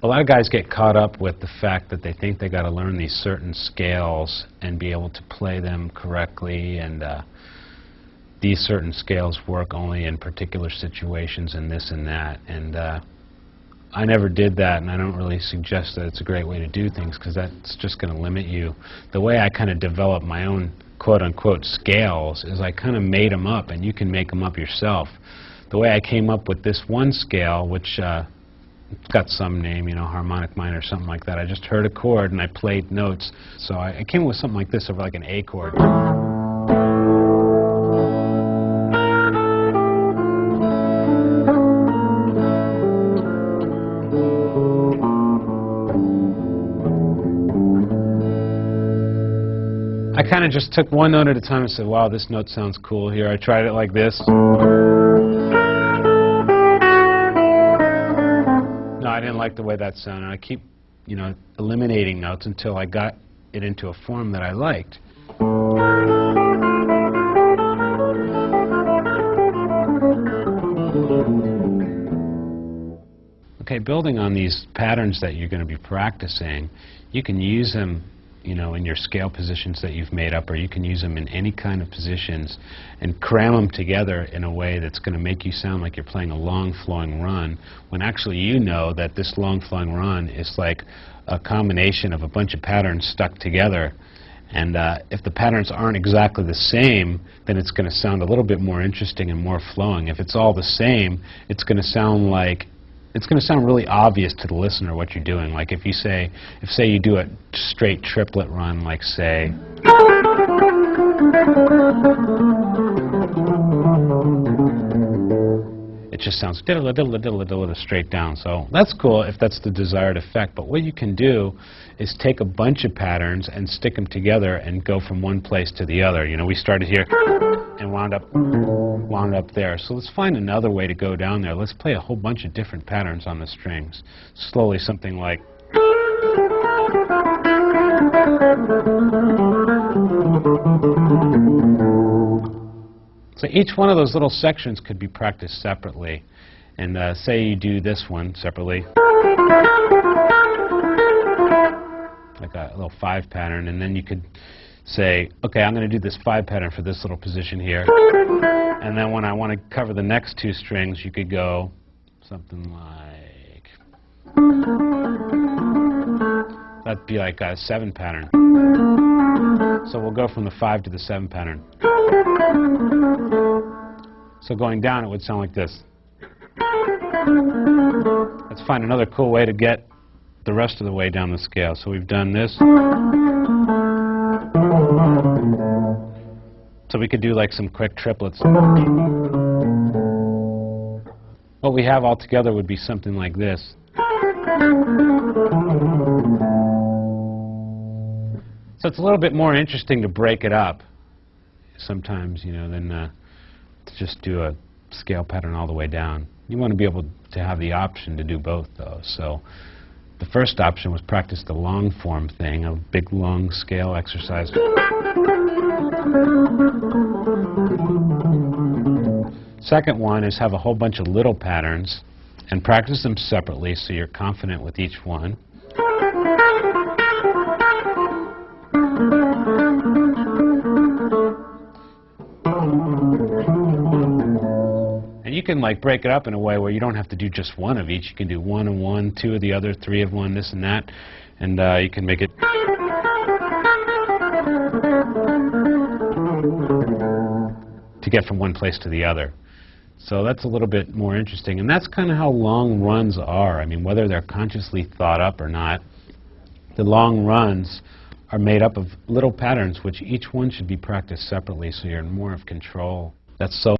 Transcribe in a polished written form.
A lot of guys get caught up with the fact that they think they got to learn these certain scales and be able to play them correctly, and these certain scales work only in particular situations and this and that. And I never did that, and I don't really suggest that it's a great way to do things, because that's just going to limit you. The way I kind of developed my own quote-unquote scales is I kind of made them up, and you can make them up yourself. The way I came up with this one scale, which it's got some name, you know, harmonic minor or something like that. I just heard a chord and I played notes. So I came up with something like this over like an A chord. I kind of just took one note at a time and said, wow, this note sounds cool here. I tried it like this. No, I didn't like the way that sounded. I keep, you know, eliminating notes until I got it into a form that I liked. Okay, building on these patterns that you're going to be practicing, you can use them, you know, in your scale positions that you've made up, or you can use them in any kind of positions and cram them together in a way that's going to make you sound like you're playing a long flowing run, when actually you know that this long flowing run is like a combination of a bunch of patterns stuck together. And if the patterns aren't exactly the same, then it's going to sound a little bit more interesting and more flowing. If it's all the same, it's going to sound like, it's going to sound really obvious to the listener what you're doing. Like if you say, say you do a straight triplet run, like say, it just sounds diddle diddle diddle diddle straight down. So that's cool if that's the desired effect. But what you can do is take a bunch of patterns and stick them together and go from one place to the other. You know, we started here and wound up there. So let's find another way to go down there. Let's play a whole bunch of different patterns on the strings. Slowly, something like. So each one of those little sections could be practiced separately. And say you do this one separately, like a little 5 pattern, and then you could say, okay, I'm going to do this 5 pattern for this little position here. And then when I want to cover the next 2 strings, you could go something like, that'd be like a 7 pattern. So we'll go from the 5 to the 7 pattern. So going down, it would sound like this. Let's find another cool way to get the rest of the way down the scale. So we've done this. So we could do like some quick triplets. What we have all together would be something like this. So it's a little bit more interesting to break it up sometimes, you know, than to just do a scale pattern all the way down. You want to be able to have the option to do both, though. So the first option was practice the long form thing, a big long scale exercise. Second one is have a whole bunch of little patterns and practice them separately so you're confident with each one. And you can like break it up in a way where you don't have to do just one of each. You can do 1 of one, 2 of the other, 3 of one, this and that, and you can make it to get from one place to the other. So that's a little bit more interesting, and that's kind of how long runs are. I mean, whether they're consciously thought up or not, the long runs are made up of little patterns, which each one should be practiced separately so you're in more of control. That's so